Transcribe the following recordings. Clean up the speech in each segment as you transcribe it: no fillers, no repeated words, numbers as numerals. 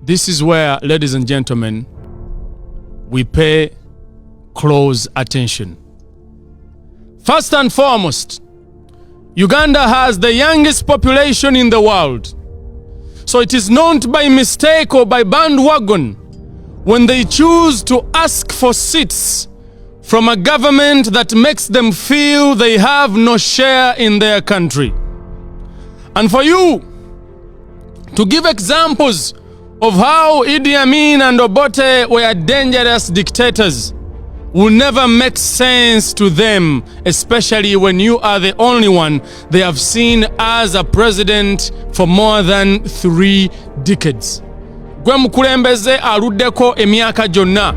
This is where, ladies and gentlemen, we pay close attention. First and foremost, Uganda has the youngest population in the world. So it is not by mistake or by bandwagon when they choose to ask for seats from a government that makes them feel they have no share in their country. And for you to give examples of how Idi Amin and Obote were dangerous dictators will never make sense to them, especially when you are the only one they have seen as a president for more than 3 decades. Gwe mukulembeze aluddeko emyaka gyonna.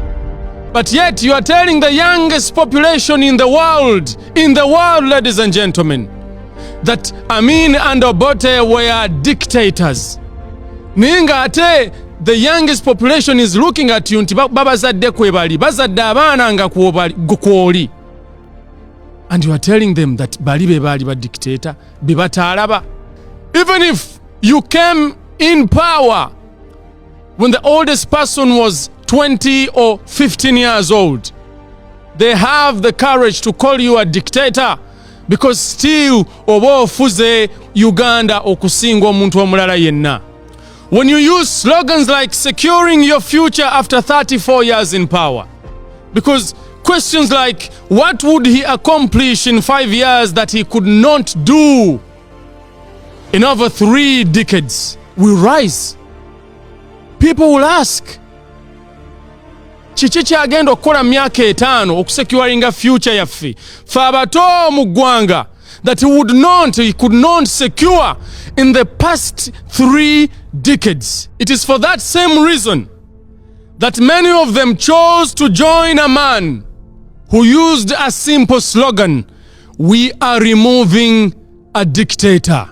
But yet you are telling the youngest population in the world, ladies and gentlemen, that Amin and Obote were dictators. Ninga ate the youngest population is looking at you nti babazadde kwebali bazadde abaana nga kwoli, and you are telling them that bali be bali ba dictator be batalaba. Even if you came in power when the oldest person was 20 or 15 years old, they have the courage to call you a dictator because still oba ofuze Uganda okusinga omuntu omulala yenna. When you use slogans like securing your future after 34 years in power, because questions like what would he accomplish in 5 years that he could not do in over 3 decades will rise. People will ask, kiki kyagenda okukola myaka 5 okusecuringa future yaffe fe abato mu ggwanga that he could not secure in the past 3 decades. It is for that same reason that many of them chose to join a man who used a simple slogan, "We are removing a dictator,"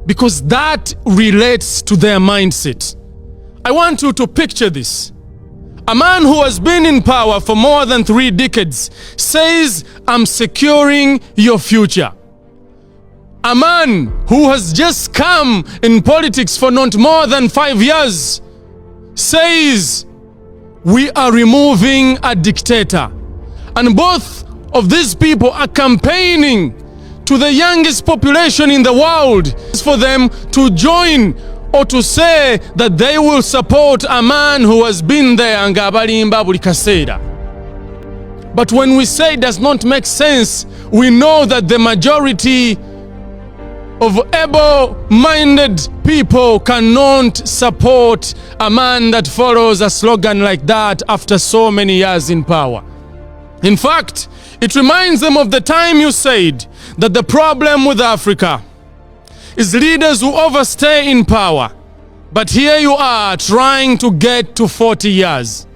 because that relates to their mindset. I want you to picture this. A man who has been in power for more than 3 decades says, "I'm securing your future." A man who has just come in politics for not more than 5 years says, "We are removing a dictator." And both of these people are campaigning to the youngest population in the world for them to join or to say that they will support a man who has been there nga abalimba buli kaseera. But when we say it does not make sense, we know that the majority of able-minded people cannot support a man that follows a slogan like that after so many years in power. In fact, it reminds them of the time you said that the problem with Africa is leaders who overstay in power. But here you are trying to get to 40 years.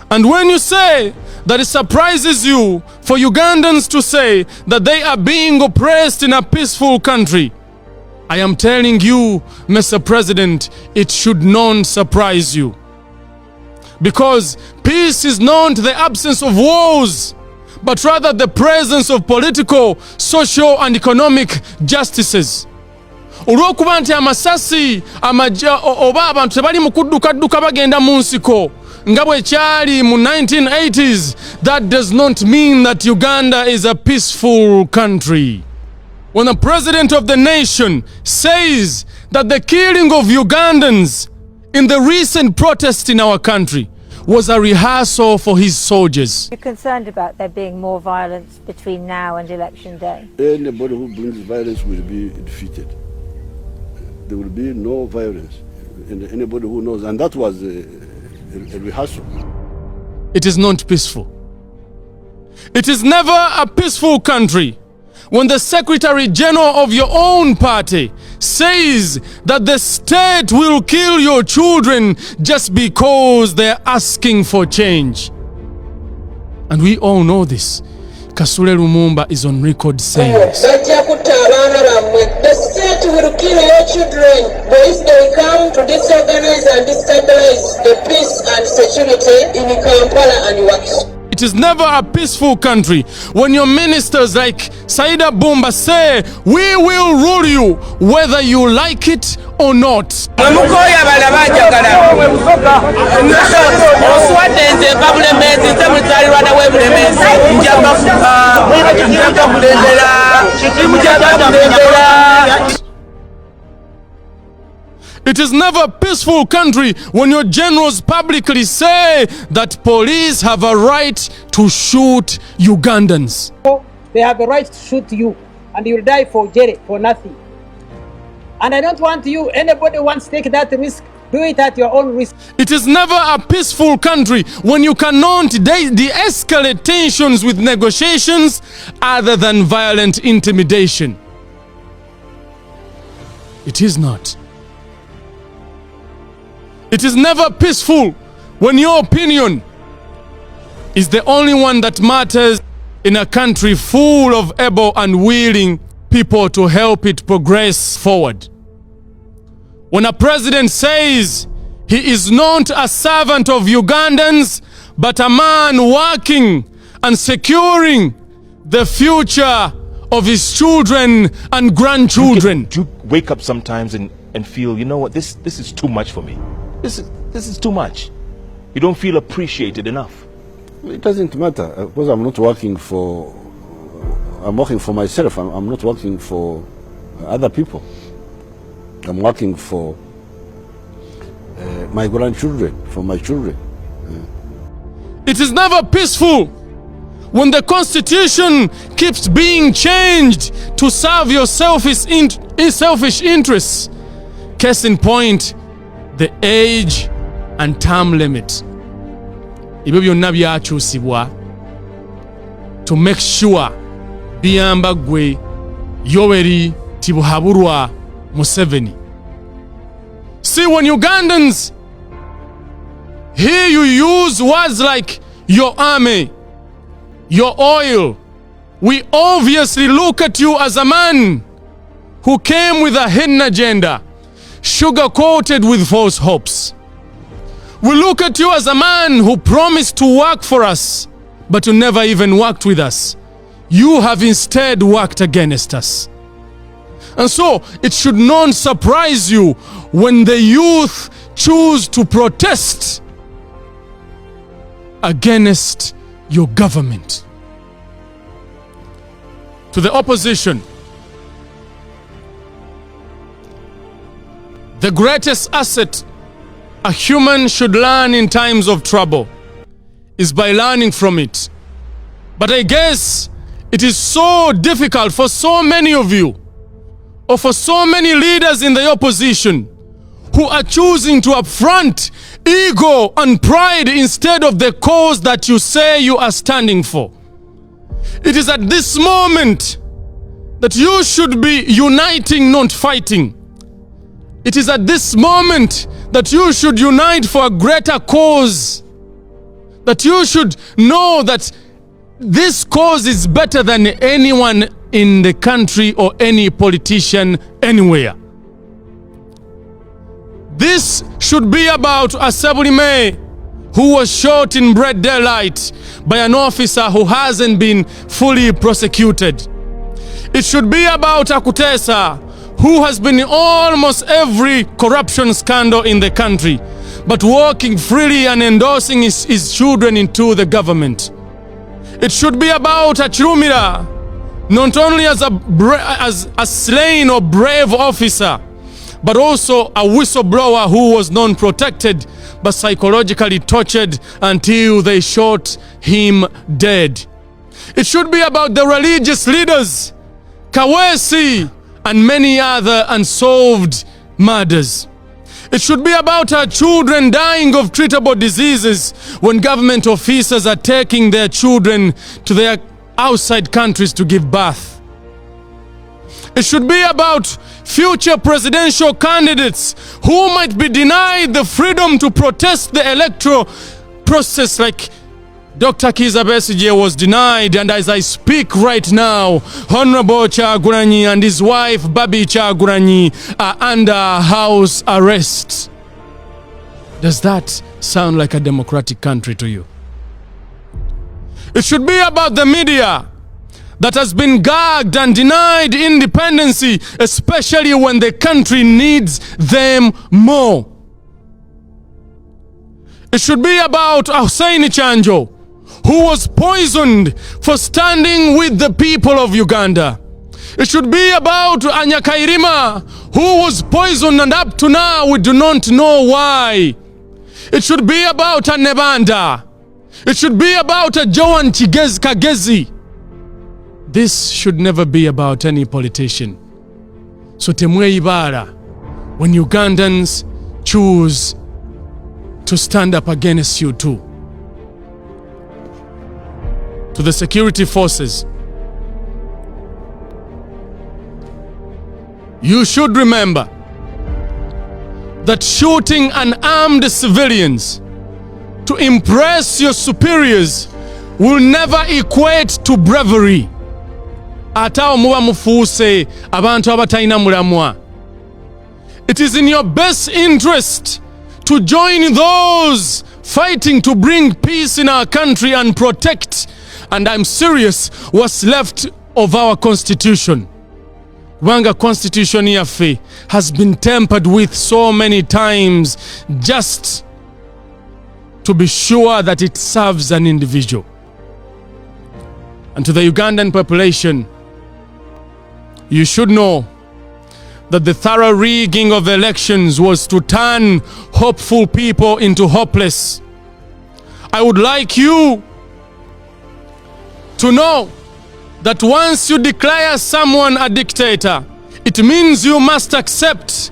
And when you say that it surprises you for Ugandans to say that they are being oppressed in a peaceful country, I am telling you, Mr. President, it should not surprise you. Because peace is not the absence of wars, but rather the presence of political, social, and economic justices. Olw'okuba nti amasasi oba abantu tebali mu kudduka bagenda mu nsiko nga bwe kyali mu 1980s, that does not mean that Uganda is a peaceful country. When the president of the nation says that the killing of Ugandans in the recent protest in our country was a rehearsal for his soldiers. You're concerned about there being more violence between now and election day? Anybody who brings violence will be defeated. There will be no violence. And anybody who knows, and that was a rehearsal. It is not peaceful. It is never a peaceful country when the Secretary General of your own party says that the state will kill your children just because they're asking for change. And we all know this. Kasule Lumumba is on record saying this. The state will kill your children, but if they come to disorganize and destabilize the peace and security in Kampala and Wakisha. It is never a peaceful country when your ministers like Saida Bumba say, "We will rule you whether you like it or not. It is never a peaceful country when your generals publicly say that police have a right to shoot Ugandans. They have a right to shoot you, and you'll die for Jerry, for nothing. And I don't want you, anybody wants to take that risk, do it at your own risk. It is never a peaceful country when you cannot de-escalate tensions with negotiations other than violent intimidation. It is not. It is never peaceful when your opinion is the only one that matters in a country full of able and willing people to help it progress forward. When a president says he is not a servant of Ugandans, but a man working and securing the future of his children and grandchildren. Do you wake up sometimes and feel, you know what, this is too much for me? This is too much. You don't feel appreciated enough. It doesn't matter because I'm not working for. I'm working for myself. I'm not working for other people. I'm working for my grandchildren, for my children. It is never peaceful when the constitution keeps being changed to serve your selfish interests. Case in point, the age and term limit. Ibyo byonna byakyusibwa to make sure biyamba gwe Yoweri Tibuhaburwa Museveni. See, when Ugandans hear you use words like your army, your oil, we obviously look at you as a man who came with a hidden agenda, sugar-coated with false hopes. We look at you as a man who promised to work for us, but who never even worked with us. You have instead worked against us. And so, it should not surprise you when the youth choose to protest against your government. To the opposition, the greatest asset a human should learn in times of trouble is by learning from it. But I guess it is so difficult for so many of you, or for so many leaders in the opposition, who are choosing to affront ego and pride instead of the cause that you say you are standing for. It is at this moment that you should be uniting, not fighting. It is at this moment that you should unite for a greater cause. That you should know that this cause is better than anyone in the country or any politician anywhere. This should be about Assembly May, who was shot in broad daylight by an officer who hasn't been fully prosecuted. It should be about Akutesa, who has been in almost every corruption scandal in the country, but walking freely and endorsing his children into the government. It should be about Achirumira, not only as a slain or brave officer, but also a whistleblower who was non-protected, but psychologically tortured until they shot him dead. It should be about the religious leaders, Kawesi, and many other unsolved murders. It should be about our children dying of treatable diseases when government officers are taking their children to their outside countries to give birth. It should be about future presidential candidates who might be denied the freedom to protest the electoral process, like Dr. Kizza Besigye was denied, and as I speak right now, Honorable Kyagulanyi and his wife Babi Kyagulanyi are under house arrest. Does that sound like a democratic country to you? It should be about the media that has been gagged and denied independency, especially when the country needs them more. It should be about Hussein Chanjo, who was poisoned for standing with the people of Uganda. It should be about Anyakairima, who was poisoned, and up to now we do not know why. It should be about Nebanda. It should be a Joan Kagezi. This should never be about any politician. So temwe ibara when Ugandans choose to stand up against you too. To the security forces, you should remember that shooting unarmed civilians to impress your superiors will never equate to bravery. Atao muba mufuuse abantu abatalina mulamwa. It is in your best interest to join those fighting to bring peace in our country and protect, and I'm serious, what's left of our constitution. Wanga constitution yaffe has been tampered with so many times just to be sure that it serves an individual. And to the Ugandan population, you should know that the thorough rigging of elections was to turn hopeful people into hopeless. I would like you to know that once you declare someone a dictator, it means you must accept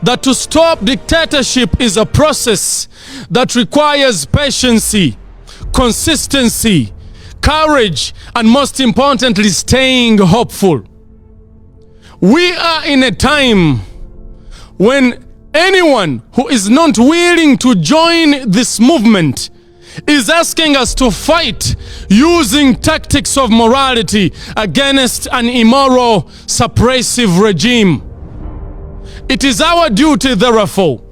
that to stop dictatorship is a process that requires patience, consistency, courage, and most importantly, staying hopeful. We are in a time when anyone who is not willing to join this movement is asking us to fight using tactics of morality against an immoral, suppressive regime. It is our duty, therefore,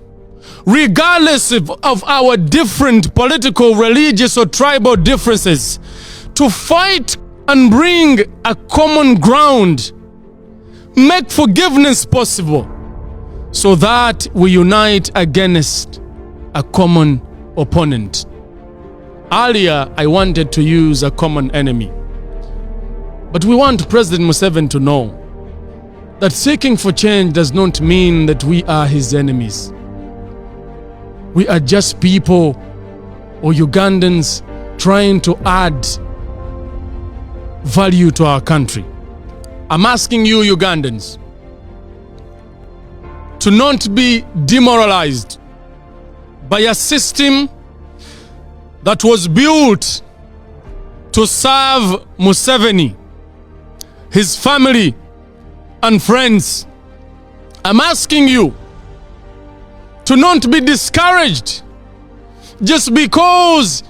regardless of our different political, religious, or tribal differences, to fight and bring a common ground, make forgiveness possible, so that we unite against a common opponent. Earlier, I wanted to use a common enemy. But we want President Museveni to know that seeking for change does not mean that we are his enemies. We are just people or Ugandans trying to add value to our country. I'm asking you, Ugandans, to not be demoralized by a system that was built to serve Museveni, his family, and friends. I'm asking you to not be discouraged just because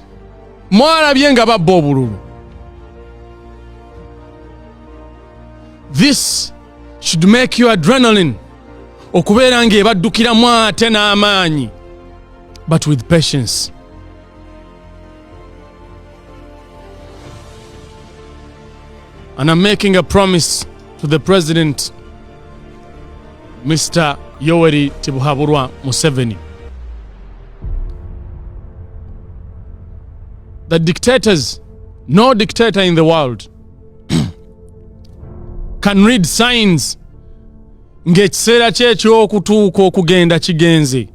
mwarabye nga babba obululu. This should make your adrenaline okubeera nga ebaddukiramu ate n'amaanyi, but with patience. And I'm making a promise to the President, Mr. Yoweri Tibuhaburwa Museveni, that dictators, no dictator in the world, can read signs ng'ekiseera kye eky'okutuuka okugenda kigenze.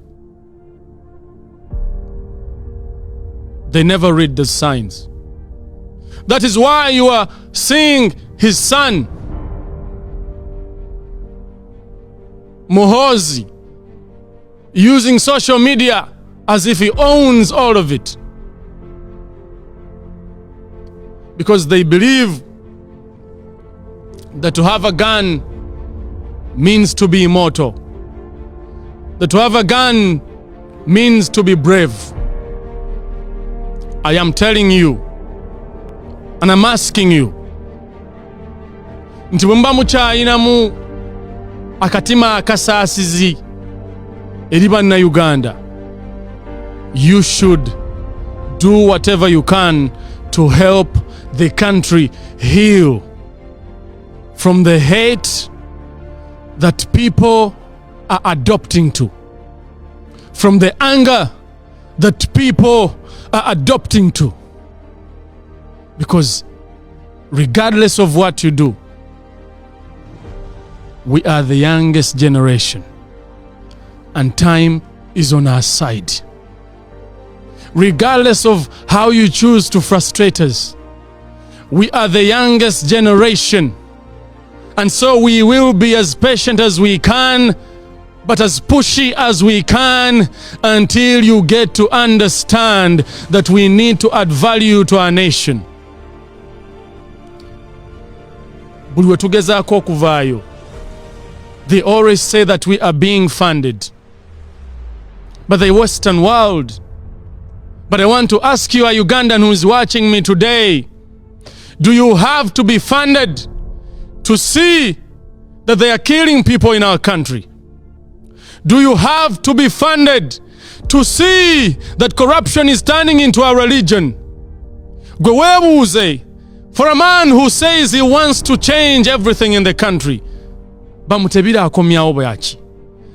They never read the signs. That is why you are seeing his son, Muhoozi, using social media as if he owns all of it. Because they believe that to have a gun means to be immortal. That to have a gun means to be brave. I am telling you, and I'm asking you, nti bwe muba mukyayinamu akatima akasaasizi eri bannayuganda, you should do whatever you can to help the country heal from the hate that people are adopting to, from the anger that people are adopting to. Because regardless of what you do, we are the youngest generation, and time is on our side. Regardless of how you choose to frustrate us, we are the youngest generation, and so we will be as patient as we can, but as pushy as we can, until you get to understand that we need to add value to our nation. Buli we tugezaako okuvaayo, they always say that we are being funded by the Western world. But I want to ask you, a Ugandan who is watching me today, do you have to be funded to see that they are killing people in our country? Do you have to be funded to see that corruption is turning into a religion? Gwe weebuuze, for a man who says he wants to change everything in the country, bamutebira akomyawo bwaki?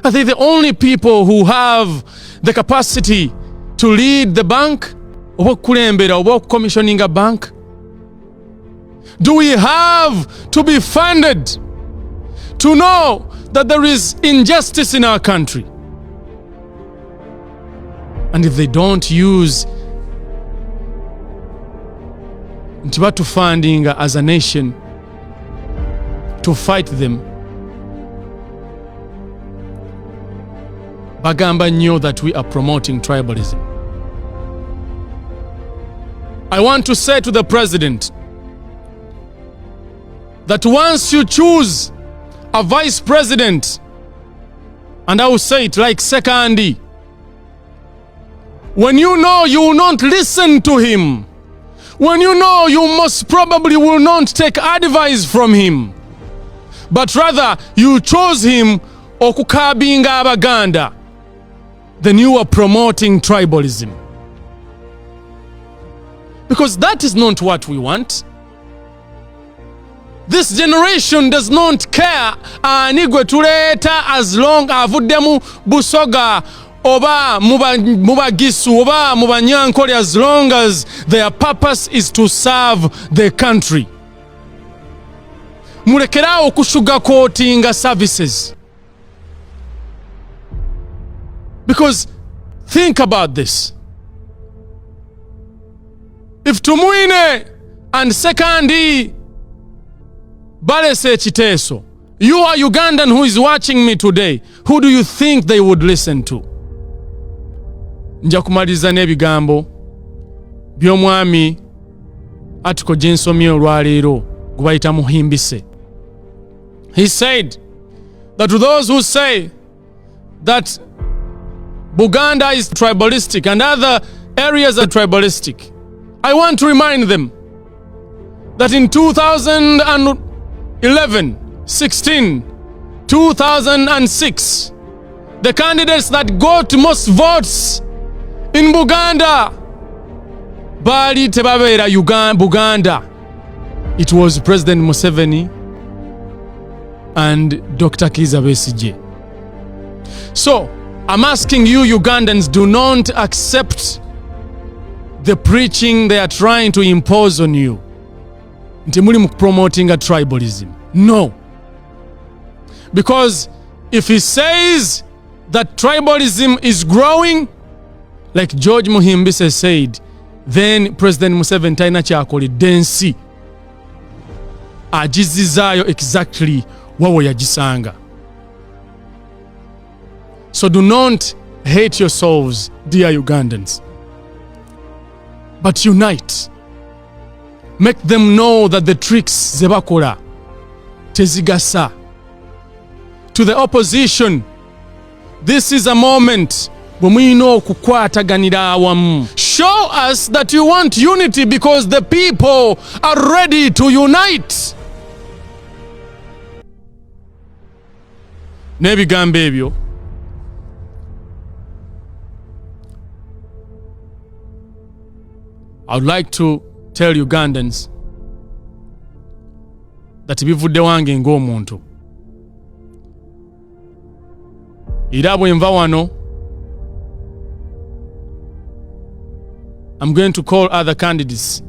Are they the only people who have the capacity to lead the bank? Oba okukulembera, oba okucommissioning a bank? Do we have to be funded to know that there is injustice in our country? And if they don't use nti batufundinga as a nation to fight them, bagamba nnyo that we are promoting tribalism. I want to say to the president that once you choose a vice president, and I will say it like Sekandi, when you know you will not listen to him, when you know you most probably will not take advice from him, but rather you chose him okukabinga abaganda, then you are promoting tribalism. Because that is not what we want. This generation does not care ani gwe tuleeta as long avuddemu Busoga oba mubagisu oba mubanyankole, as long as their purpose is to serve the country. Mulekerao okusugarcoatinga services. Because think about this. If Tumuine and Sekandi balese ekiteeso, you are Ugandan who is watching me today, who do you think they would listen to? Nja kumaliza n'ebigambo by'omwami Atiko gye nsomye olwaleero gwe bayita Muhimbise. He said that to those who say that Buganda is tribalistic and other areas are tribalistic, I want to remind them that in 2011, 16, 2006, the candidates that got most votes in Buganda, bali tebabeera Buganda. It was President Museveni and Dr. Kizza Besigye. So, I'm asking you Ugandans, do not accept the preaching they are trying to impose on you. Nti muli promoting a tribalism. No. Because if he says that tribalism is growing, like George Muhimbise said, then President Museveni talina kyakolidde ensi. Agizizaayo exactly wawo yagisanga. So do not hate yourselves, dear Ugandans, but unite. Make them know that the tricks zebakola tezigasa. To the opposition, this is a moment when we know kukwataganira awamu. Show us that you want unity, because the people are ready to unite. N'ebigambo ebyo I would like to tell Ugandans that bivudde wange ng'omuntu. Era bwe nva wano, I'm going to call other candidates.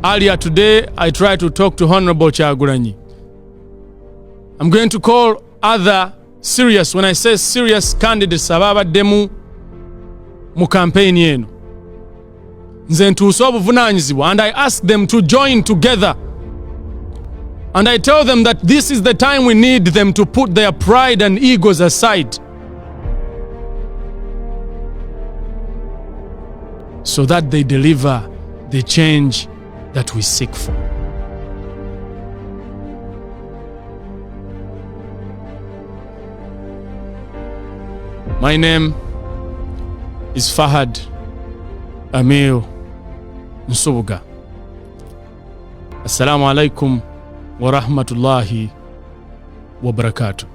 Earlier today, I tried to talk to Honorable Kyagulanyi. I'm going to call other serious, when I say serious candidates, ababaddemu mu campaign yenu. Nze ntuuse obuvunanyizibwa, and I ask them to join together. And I tell them that this is the time we need them to put their pride and egos aside, so that they deliver the change that we seek for. My name is Fahad Amir Nsubuga. Assalamu alaikum wa rahmatullahi wa barakatuh.